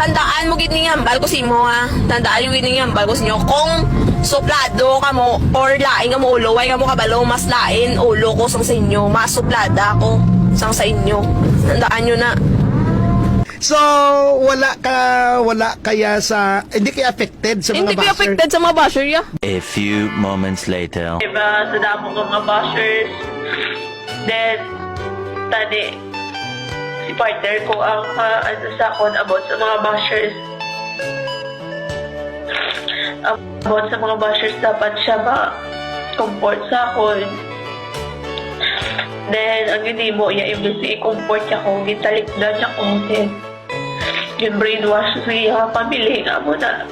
tandaan mo gid niyambal ko simo ha. Tandaan yung gid niyambal ko sinyo. Kung suplado ka mo or lain ka mo ulo, way ka mo kabalo, mas lain ulo ko sang sa inyo. Mas suplada ako sang sa inyo. Tandaan nyo na. So, wala kaya sa, hindi kaya affected sa mga Hindi ko basher? affected sa mga basher ya. A few moments later. Diba, sa damo ng mga bashers. Then, tani, si partner ko ang ano sa akin about sa mga bashers. About sa mga bashers, dapat siya ma-comfort sa akin. Then, ang hindi mo, imbes i-comfort niya ko, gitalik na niya ko. Then, yung brainwash siya, pamili nga mo na.